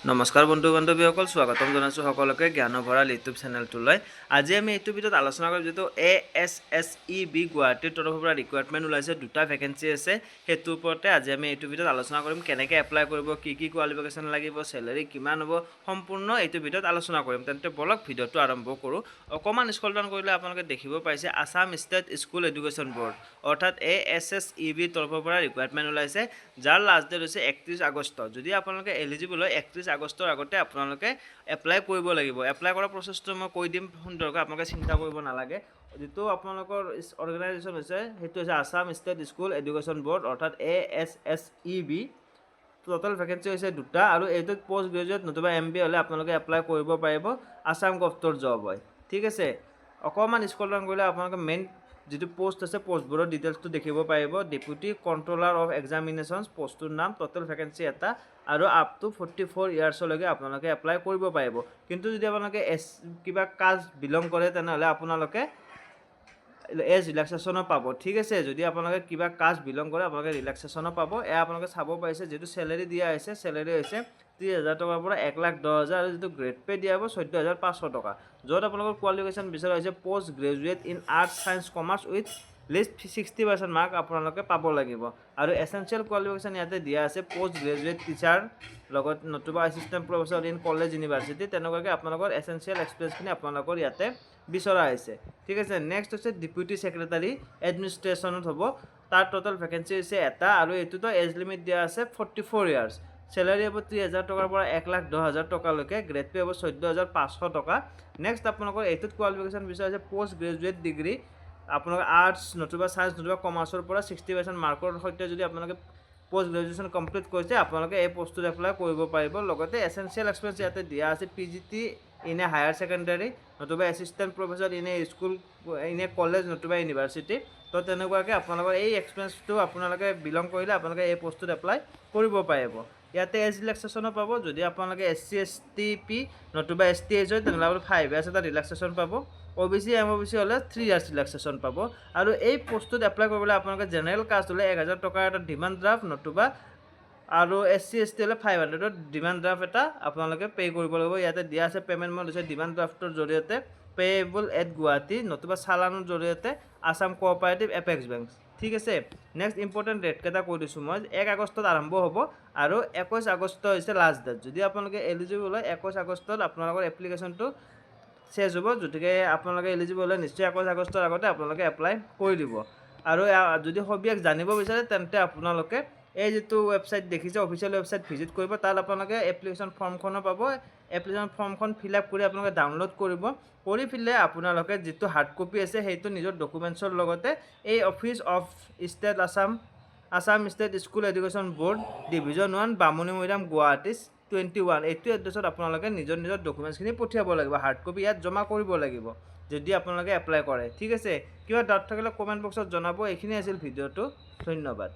নমস্কাৰ বন্ধু বান্ধৱীসকল, স্বাগতম জনাইছোঁ সকলোকে জ্ঞানৰ ভঁৰাল ইউটিউব চেনেলটোলৈ। আজি আমি এইটো ভিডিঅ'ত আলোচনা কৰিম যিটো ASSEB গুৱাহাটীৰ তৰফৰ পৰা ৰিকুৱাৰমেণ্ট ওলাইছে, দুটা ভেকেঞ্চি আছে। সেইটোৰ ওপৰতে আজি আমি এইটো ভিডিঅ'ত আলোচনা কৰিম, কেনেকৈ এপ্লাই কৰিব, কি কোৱালিফিকেশ্যন লাগিব, চেলাৰী কিমান হ'ব, সম্পূৰ্ণ এইটো ভিডিঅ'ত আলোচনা কৰিম। তেন্তে বলক ভিডিঅ'টো আৰম্ভ কৰোঁ। অকণমান স্ক্ৰল ডাউন কৰিলে আপোনালোকে দেখিব পাইছে Assam state school education board অৰ্থাৎ ASSEB তৰফৰ পৰা ৰিকুৱাৰমেণ্ট ওলাইছে, যাৰ লাষ্ট ডেট হৈছে 31 আগষ্ট। যদি আপোনালোকে এলিজিবল হয় 31 আগষ্টৰ আগতে আপোনালোকে এপ্লাই কৰিব লাগিব। এপ্লাই কৰা প্ৰচেছটো মই কৈ দিম সুন্দৰকৈ, আপোনালোকে চিন্তা কৰিব নালাগে। যিটো আপোনালোকৰ অৰ্গেনাইজেশ্যন হৈছে সেইটো হৈছে Assam state school education board অৰ্থাৎ ASSEB। টোটেল ভেকেঞ্চি হৈছে দুটা, আৰু এইটোত পষ্ট গ্ৰেজুৱেট নতুবা MBA হ'লে আপোনালোকে এপ্লাই কৰিব পাৰিব। আছাম গভটৰ জব হয়, ঠিক আছে। অকণমান স্ক্ৰল ডাউন কৰিলে আপোনালোকে মেইন যিটো পোষ্ট আছে পোষ্টবোৰৰ ডিটেইলছটো দেখিব পাৰিব। ডেপুটি কণ্ট্ৰলাৰ অফ এক্সামিনেশ্যনছ পোষ্টটোৰ নাম, টোটেল ভেকেঞ্চি এটা, আৰু আপ টু 44 ইয়াৰ্ছলৈকে আপোনালোকে এপ্লাই কৰিব পাৰিব। কিন্তু যদি আপোনালোকে কিবা কাষ্ট বিলং কৰে তেনেহ'লে আপোনালোকে এজ ৰিলেক্সেশ্যনো পাব, ঠিক আছে। যদি আপোনালোকে কিবা কাষ্ট বিলং কৰে আপোনালোকে ৰিলেক্সেশ্যনো পাব। এয়া আপোনালোকে চাব পাৰিছে যিটো চেলাৰী দিয়া হৈছে, চেলাৰী হৈছে 30,000 টকাৰ পৰা 1,10,000, আৰু যিটো গ্ৰেড পে দিয়া হ'ব 14,500 টকা। য'ত আপোনালোকৰ কোৱালিফিকেশ্যন বিচৰা হৈছে post graduate in arts science commerce with list 60% mark আপোনালোকে পাব লাগিব। আৰু এছেঞ্চিয়েল কোৱালিফিকেশ্যন ইয়াতে দিয়া আছে পষ্ট গ্ৰেজুৱেট টিচাৰ লগত নতুবা assistant professor in college university, তেনেকুৱাকৈ আপোনালোকৰ এছেঞ্চিয়েল এক্সপিৰিয়েঞ্চখিনি আপোনালোকৰ ইয়াতে বিচৰা হৈছে, ঠিক আছে। নেক্সট হৈছে ডেপুটি ছেক্ৰেটাৰী এডমিনিষ্ট্ৰেশ্যনত হ'ব, তাৰ টোটেল ভেকেঞ্চি হৈছে এটা, আৰু এইটোতো এজ লিমিট দিয়া আছে 44 ইয়াৰ্ছ। চেলাৰী হ'ব 30,000 টকাৰ পৰা 1,10,000 টকালৈকে, গ্ৰেড পে হ'ব 14,500 টকা। নেক্সট আপোনালোকৰ এইটোত কোৱালিফিকেশ্যন বিচৰা হৈছে পষ্ট গ্ৰেজুৱেট ডিগ্ৰী আপোনালোকে আৰ্টছ নতুবা ছায়েন্স নতুবা কমাৰ্চৰ পৰা 60% মাৰ্কৰ সৈতে যদি আপোনালোকে পষ্ট গ্ৰেজুৱেশ্যন কমপ্লিট কৰিছে আপোনালোকে এই পষ্টটোত এপ্লাই কৰিব পাৰিব। লগতে এছেঞ্চিয়েল এক্সপিৰিয়েঞ্চ ইয়াতে দিয়া আছে PGT in a higher secondary নতুবা assistant professor in a school in a college নতুবা ইউনিভাৰ্চিটি। তো তেনেকুৱাকৈ আপোনালোকৰ এই এক্সপিৰিয়েঞ্চটো আপোনালোকে বিলং কৰিলে আপোনালোকে এই পষ্টটোত এপ্লাই কৰিব পাৰিব। ইয়াতে এজ ৰিলেক্সেশ্যনো পাব। যদি আপোনালোকে SC ST P নতুবা ST এজ হয় তেনেহ'লে আপুনি 5 ইয়াৰ্ছ এটা ৰিলেক্সেশ্যন পাব। OBC MOBC হ'লে 3 ইয়াৰ্ছ ৰিলেক্সেশ্যন পাব। আৰু এই পষ্টটোত এপ্লাই কৰিবলৈ আপোনালোকে জেনেৰেল কাষ্ট হ'লে 1,000 টকাৰ এটা ডিমাণ্ড ড্ৰাফ্ট, নতুবা আৰু SC ST হ'লে 500ৰ ডিমাণ্ড ড্ৰাফ্ট এটা আপোনালোকে পে' কৰিব লাগিব। ইয়াতে দিয়া আছে পে'মেণ্ট মড হৈছে ডিমাণ্ড ড্ৰাফ্টৰ জৰিয়তে পে'এবল এট গুৱাহাটী নতুবা চালানৰ জৰিয়তে আছাম কোঅপাৰেটিভ এপেক্স বেংক, ঠিক আছে। নেক্সট ইম্পৰ্টেণ্ট ডেটকেইটা কৈ দিছোঁ মই। 1 আগষ্টত আৰম্ভ হ'ব আৰু 21 আগষ্ট হৈছে লাষ্ট ডেট। যদি আপোনালোকে এলিজিবল হয় 21 আগষ্টত আপোনালোকৰ এপ্লিকেশ্যনটো চেজ হ'ব। গতিকে আপোনালোকে এলিজিবল হ'লে নিশ্চয় 21 আগষ্টৰ আগতে আপোনালোকে এপ্লাই কৰি দিব। আৰু যদি সবিশেষ জানিব বিচাৰে তেন্তে আপোনালোকে এই যিটো ৱেবছাইট দেখিছে অফিচিয়েল ৱেবছাইট ভিজিট কৰিব। তাত আপোনালোকে এপ্লিকেশ্যন ফৰ্মখনো পাব। এপ্লিকেশ্যন ফৰ্মখন ফিল আপ কৰি আপোনালোকে ডাউনলোড কৰিব। কৰি পেলাই আপোনালোকে যিটো হাৰ্ড কপি আছে সেইটো নিজৰ ডকুমেণ্টছৰ লগতে এই office of state Assam state school education board division 1 বামুণী মৈদাম গুৱাহাটী 21 এইটো এড্ৰেছত আপোনালোকে নিজৰ ডকুমেণ্টছখিনি পঠিয়াব লাগিব। হাৰ্ড কপি ইয়াত জমা কৰিব লাগিব যদি আপোনালোকে এপ্লাই কৰে, ঠিক আছে। কিবা ডাউট থাকিলে কমেণ্ট বক্সত জনাব। এইখিনি আছিল ভিডিঅ'টো, ধন্যবাদ।